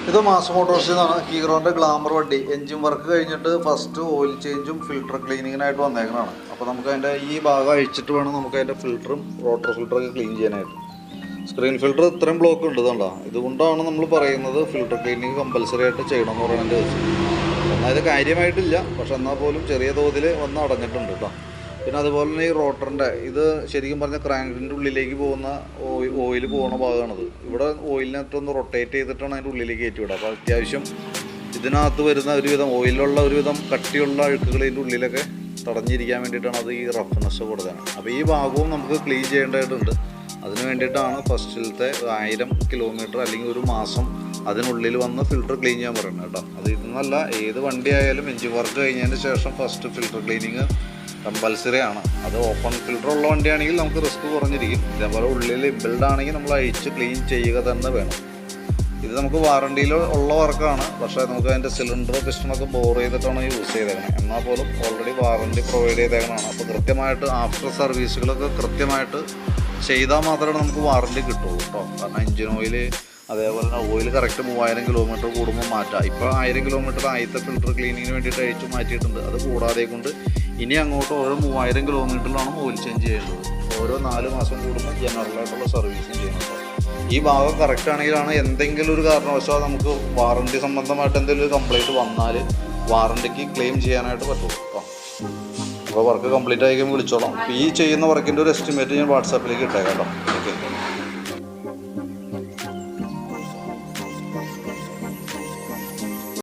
ഇത് മാസ് മോട്ടോഴ്സിൽ നിന്നാണ് ഹീറോൻ്റെ ഗ്ലാമർ വണ്ടി. എൻജിൻ വർക്ക് കഴിഞ്ഞിട്ട് ഫസ്റ്റ് ഓയിൽ ചേഞ്ചും ഫിൽട്ടർ ക്ലീനിങ്ങിനായിട്ട് വന്നേക്കുന്നതാണ്. അപ്പോൾ നമുക്ക് അതിൻ്റെ ഈ ഭാഗം അഴിച്ചിട്ട് വേണം നമുക്ക് അതിൻ്റെ ഫിൽറ്ററും റോട്ടർ ഫിൽറ്ററൊക്കെ ക്ലീൻ ചെയ്യാനായിട്ട്. സ്ക്രീൻ ഫിൽറ്റർ ഇത്രയും ബ്ലോക്ക് ഉണ്ട് കണ്ടോ. ഇതുകൊണ്ടാണ് നമ്മൾ പറയുന്നത് ഫിൽട്ടർ ക്ലീനിങ് കമ്പൽസറി ആയിട്ട് ചെയ്യണമെന്ന് പറയുന്നതിൻ്റെ ദിവസം. എന്നാൽ ഇത് കാര്യമായിട്ടില്ല, പക്ഷെ എന്നാൽ പോലും ചെറിയ തോതിൽ വന്ന് അടഞ്ഞിട്ടുണ്ട് കേട്ടോ. പിന്നെ അതുപോലെ തന്നെ ഈ റോട്ടറിൻ്റെ ഇത് ശരിക്കും പറഞ്ഞാൽ ക്രാങ്കിൻ്റെ ഉള്ളിലേക്ക് പോകുന്ന ഓയിൽ പോകുന്ന ഭാഗമാണിത്. ഇവിടെ ഓയിലിനകത്തൊന്ന് റൊട്ടേറ്റ് ചെയ്തിട്ടാണ് അതിൻ്റെ ഉള്ളിലേക്ക് കയറ്റിവിടുക. അപ്പോൾ അത്യാവശ്യം ഇതിനകത്ത് വരുന്ന ഒരുവിധം ഓയിലുള്ള ഒരുവിധം കട്ടിയുള്ള അഴുക്കുകൾ ഇതിൻ്റെ ഉള്ളിലൊക്കെ തടഞ്ഞിരിക്കാൻ വേണ്ടിയിട്ടാണ് അത് ഈ റഫ്നെസ് കൊടുക്കുന്നത്. അപ്പോൾ ഈ ഭാഗവും നമുക്ക് ക്ലീൻ ചെയ്യേണ്ടതായിട്ടുണ്ട്. അതിന് വേണ്ടിയിട്ടാണ് ഫസ്റ്റിലത്തെ 1000 കിലോമീറ്റർ അല്ലെങ്കിൽ ഒരു മാസം അതിനുള്ളിൽ വന്ന് ഫിൽറ്റർ ക്ലീൻ ചെയ്യാൻ പറയുന്നത് കേട്ടോ. അത് ഇന്നല്ല, ഏത് വണ്ടി ആയാലും എൻജിൻ വർക്ക് കഴിഞ്ഞതിന് ശേഷം ഫസ്റ്റ് ഫിൽറ്റർ ക്ലീനിങ് കമ്പൽസറി ആണ്. അത് ഓപ്പൺ ഫിൽറ്റർ ഉള്ള വണ്ടിയാണെങ്കിൽ നമുക്ക് റിസ്ക് കുറഞ്ഞിരിക്കും. ഇതേപോലെ ഉള്ളിൽ ബിൽഡ് ആണെങ്കിൽ നമ്മൾ അഴിച്ച് ക്ലീൻ ചെയ്യുക തന്നെ വേണം. ഇത് നമുക്ക് വാറണ്ടിയിൽ ഉള്ള വർക്കാണ്, പക്ഷേ നമുക്ക് അതിൻ്റെ സിലിണ്ടർ പിസ്റ്റണൊക്കെ ബോർ ചെയ്തിട്ടാണ് യൂസ് ചെയ്തേക്കുന്നത്. എന്നാൽ പോലും ഓൾറെഡി വാറണ്ടി പ്രൊവൈഡ് ചെയ്തേക്കുന്നതാണ്. അപ്പോൾ കൃത്യമായിട്ട് ആഫ്റ്റർ സർവീസുകളൊക്കെ കൃത്യമായിട്ട് ചെയ്താൽ മാത്രമേ നമുക്ക് വാറണ്ടി കിട്ടുള്ളൂ കേട്ടോ. കാരണം എൻജിൻ ഓയിൽ അതേപോലെ തന്നെ ഓയിൽ കറക്റ്റ് 3000 കിലോമീറ്റർ കൂടുമ്പോൾ മാറ്റാം. ഇപ്പോൾ 1000 കിലോമീറ്റർ ആദ്യത്തെ ഫിൽറ്റർ ക്ലീനിങ്ങിന് വേണ്ടിയിട്ട് അഴിച്ചു മാറ്റിയിട്ടുണ്ട്. അത് കൂടാതെ കൊണ്ട് ഇനി അങ്ങോട്ട് ഓരോ 3000 കിലോമീറ്ററിലാണ് ഓയിൽ ചേഞ്ച് ചെയ്യേണ്ടത്. ഓരോ 4 മാസം കൂടുമ്പോൾ ജനറലായിട്ടുള്ള സർവീസും ചെയ്യുന്നത്. ഈ ഭാഗം കറക്റ്റ് ആണെങ്കിലാണ് എന്തെങ്കിലും ഒരു കാരണവശാൽ നമുക്ക് വാറണ്ടി സംബന്ധമായിട്ട് എന്തെങ്കിലും ഒരു കംപ്ലൈൻറ്റ് വന്നാൽ വാറണ്ടിക്ക് ക്ലെയിം ചെയ്യാനായിട്ട് പറ്റുള്ളൂ കേട്ടോ. അപ്പോൾ വർക്ക് കംപ്ലീറ്റ് ആയിരിക്കും വിളിച്ചോളാം. ഈ ചെയ്യുന്ന വർക്കിൻ്റെ ഒരു എസ്റ്റിമേറ്റ് ഞാൻ വാട്സാപ്പിലേക്ക് ഇട്ടേക്കാം കേട്ടോ. ഓക്കെ.